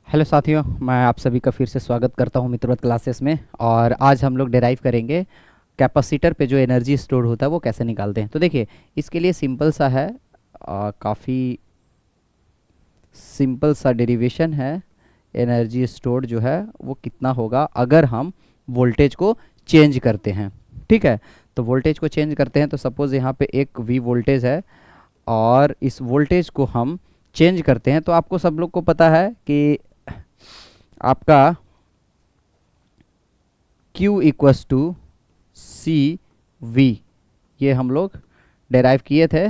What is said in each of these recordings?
Hello साथियों, मैं आप सभी का फिर से स्वागत करता हूं मित्रवत क्लासेस में। और आज हम लोग डिराइव करेंगे कैपेसिटर पे जो एनर्जी स्टोर होता है वो कैसे निकालते हैं। तो देखिए, इसके लिए सिंपल सा है, काफ़ी सिंपल सा डेरिवेशन है। एनर्जी स्टोर जो है वो कितना होगा अगर हम वोल्टेज को चेंज करते हैं। ठीक है, तो वोल्टेज को चेंज करते हैं तो सपोज़ यहाँ पे एक वी वोल्टेज है और इस वोल्टेज को हम चेंज करते हैं। तो आपको सब लोग को पता है कि आपका Q equals to C V, ये हम लोग डेराइव किए थे।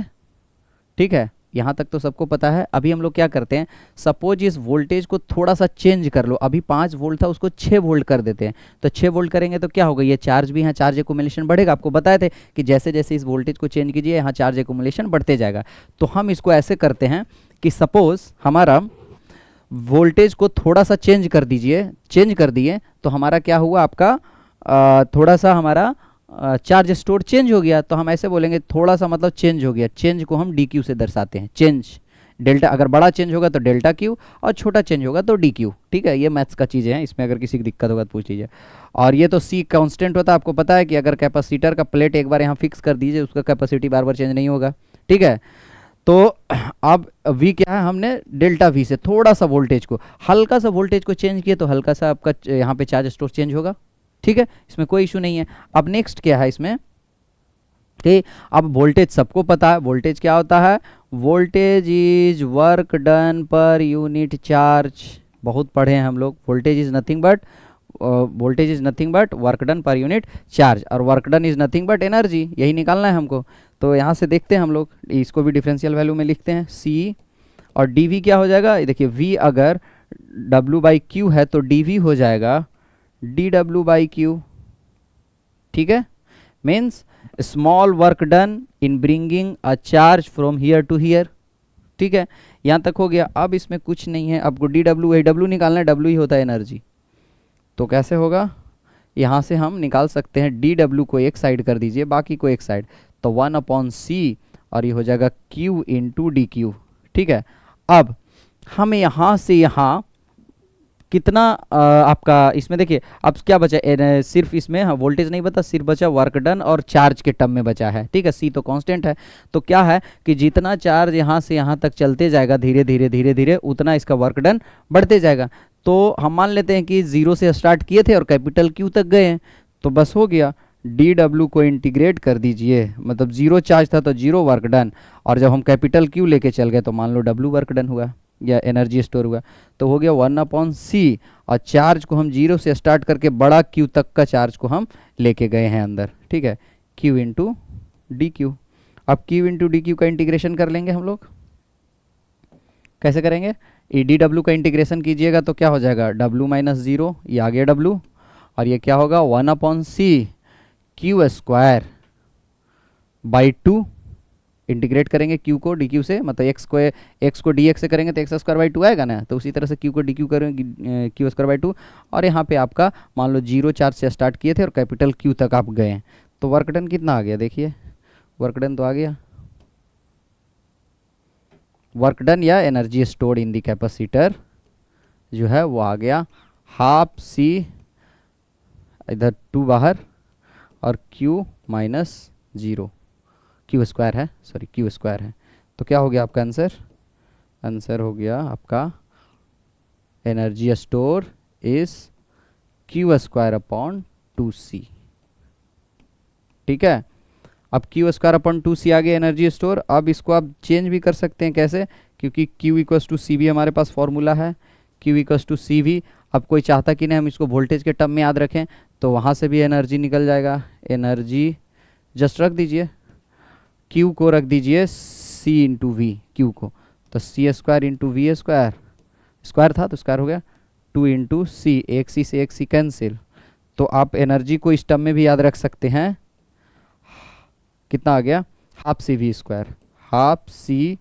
ठीक है, यहाँ तक तो सबको पता है। अभी हम लोग क्या करते हैं, सपोज इस वोल्टेज को थोड़ा सा चेंज कर लो। अभी 5 वोल्ट था, उसको 6 वोल्ट कर देते हैं। तो 6 वोल्ट करेंगे तो क्या होगा, ये चार्ज भी यहाँ चार्ज एकुमुलेशन बढ़ेगा। आपको बताए थे कि जैसे जैसे इस वोल्टेज को चेंज कीजिए यहाँ चार्ज एकुमुलेशन बढ़ते जाएगा। तो हम इसको ऐसे करते हैं कि सपोज हमारा वोल्टेज को थोड़ा सा चेंज कर दिए तो हमारा क्या हुआ, आपका थोड़ा सा हमारा चार्ज स्टोर चेंज हो गया। तो हम ऐसे बोलेंगे थोड़ा सा मतलब चेंज हो गया। चेंज को हम डी क्यू से दर्शाते हैं। चेंज डेल्टा, अगर बड़ा चेंज होगा तो डेल्टा क्यू और छोटा चेंज होगा तो डी क्यू। ठीक है, ये मैथ्स का चीज़ें हैं, इसमें अगर किसी की दिक्कत होगा तो पूछ लीजिए। और ये तो सी कांस्टेंट होता है। आपको पता है कि अगर कैपेसिटर का प्लेट एक बार यहाँ फिक्स कर दीजिए, उसका कैपेसिटी बार बार चेंज नहीं होगा। ठीक है, तो अब V क्या है, हमने डेल्टा V से थोड़ा सा वोल्टेज को, हल्का सा वोल्टेज को चेंज किए तो हल्का सा आपका यहाँ पे चार्ज स्टोर चेंज होगा। ठीक है, इसमें कोई इशू नहीं है। अब नेक्स्ट क्या है इसमें कि अब वोल्टेज सबको पता है। वोल्टेज क्या होता है, voltage is work done per unit charge. बहुत पढ़े हैं हम लोग। Voltage is nothing but work done per unit charge, और work done is nothing but energy. यही निकालना है हमको। तो यहाँ से देखते हैं हम लोग, इसको भी डिफरेंशियल वैल्यू में लिखते हैं। C और dV क्या हो जाएगा, देखिए V अगर W बाई क्यू है तो dV हो जाएगा dW बाई क्यू। ठीक है, means small work done in bringing a charge from here to here. ठीक है, यहाँ तक हो गया। अब इसमें कुछ नहीं है, आपको dW निकालना है। W ही होता है एनर्जी। तो कैसे होगा, यहाँ से हम निकाल सकते हैं dW को एक साइड कर दीजिए, बाकी को एक साइड, तो 1/c और ये हो जाएगा Q इंटू डी क्यू। ठीक है, अब हम यहाँ से यहाँ कितना आपका इसमें देखिए अब क्या बचा, सिर्फ इसमें हाँ वोल्टेज नहीं बता, सिर्फ बचा वर्क डन और चार्ज के टर्म में बचा है। ठीक है, C तो कांस्टेंट है। तो क्या है कि जितना चार्ज यहाँ से यहाँ तक चलते जाएगा धीरे धीरे उतना इसका वर्क डन बढ़ते जाएगा। तो हम मान लेते हैं कि 0 से स्टार्ट किए थे और कैपिटल Q तक गए हैं, तो बस हो गया। dW को इंटीग्रेट कर दीजिए, मतलब 0 चार्ज था तो 0 वर्क डन, और जब हम कैपिटल Q लेके चल गए तो मान लो W वर्क डन हुआ या एनर्जी स्टोर हुआ। तो हो गया 1/c, और चार्ज को हम 0 से स्टार्ट करके बड़ा Q तक का चार्ज को हम लेके गए हैं अंदर। ठीक है, Q इंटू डी क्यू। अब Q इंटू डी क्यू का इंटीग्रेशन कर लेंगे हम लोग। कैसे करेंगे, dW का इंटीग्रेशन कीजिएगा तो क्या हो जाएगा, W माइनस 0, ये आ गया W, और ये क्या होगा 1/c Q square by 2। Integrate करेंगे Q को डी क्यू से, मतलब x को dx से करेंगे तो एक्स स्क्वायर बाई 2 आएगा ना। तो उसी तरह से Q को डी क्यू करेंगे Q स्क्वायर बाई 2। और यहाँ पे आपका मान लो 0 चार्ज से स्टार्ट किए थे और कैपिटल Q तक आप गए, तो वर्क डन कितना आ गया, देखिए वर्क डन तो आ गया, वर्क डन या energy stored in the capacitor जो है वो आ गया हाफ C, इधर 2 बाहर, और Q माइनस 0, Q स्क्वायर है, सॉरी Q स्क्वायर है। तो क्या हो गया आपका आंसर, आंसर हो गया आपका energy store is Q square upon 2C। ठीक है, अब Q स्क्वायर अपॉन 2C आ गया एनर्जी स्टोर। अब इसको आप चेंज भी कर सकते हैं, कैसे, क्योंकि Q equals to C V हमारे पास फॉर्मूला है, Q equals to C V. अब कोई चाहता कि नहीं हम इसको वोल्टेज के टर्म में याद रखें, तो वहाँ से भी एनर्जी निकल जाएगा। एनर्जी जस्ट रख दीजिए, Q को रख दीजिए C इंटू वी, Q को, तो C square into V square, square था तो स्क्वायर हो गया 2 इंटू C, एक C से एक C कैंसिल। तो आप एनर्जी को इस टर्म में भी याद रख सकते हैं, कितना आ गया, half C V square, half C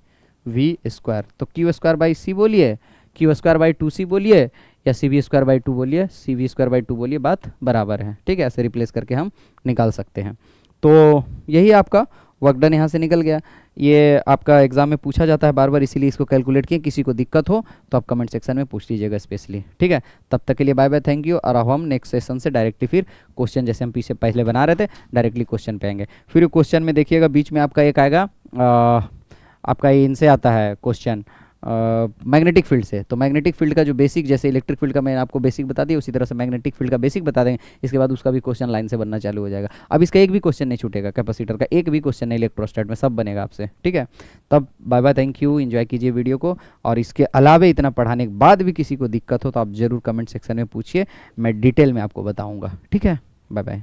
V square. तो Q स्क्वायर बाई C बोलिए, Q स्क्वायर बाई 2C बोलिए, या C V स्क्वायर बाई 2 बोलिए, C V स्क्वायर बाई 2 बोलिए, बात बराबर है। ठीक है, ऐसे रिप्लेस करके हम निकाल सकते हैं। तो यही आपका वर्क डन यहाँ से निकल गया। ये आपका एग्जाम में पूछा जाता है बार बार, इसीलिए इसको कैलकुलेट किए। किसी को दिक्कत हो तो आप कमेंट सेक्शन में पूछ लीजिएगा स्पेशली, ठीक है। तब तक के लिए बाय बाय, थैंक यू। और अब हम नेक्स्ट सेशन से डायरेक्टली फिर क्वेश्चन, जैसे हम पीछे पहले बना रहे थे, डायरेक्टली क्वेश्चन पे आएंगे। फिर क्वेश्चन में देखिएगा बीच में आपका एक आएगा, आपका ये इनसे आता है क्वेश्चन मैग्नेटिक फील्ड से। तो मैग्नेटिक फील्ड का जो बेसिक, जैसे इलेक्ट्रिक फील्ड का मैंने आपको बेसिक बता दिया, उसी तरह से मैग्नेटिक फील्ड का बेसिक बता देंगे। इसके बाद उसका भी क्वेश्चन लाइन से बनना चालू हो जाएगा। अब इसका एक भी क्वेश्चन नहीं छूटेगा, कैपेसिटर का एक भी क्वेश्चन नहीं, इलेक्ट्रोस्टैट में सब बनेगा आपसे, ठीक है। तब bye bye, thank you, enjoy कीजिए वीडियो को। और इसके अलावा इतना पढ़ाने के बाद भी किसी को दिक्कत हो तो आप ज़रूर कमेंट सेक्शन में पूछिए, मैं डिटेल में आपको बताऊँगा, ठीक है। Bye bye.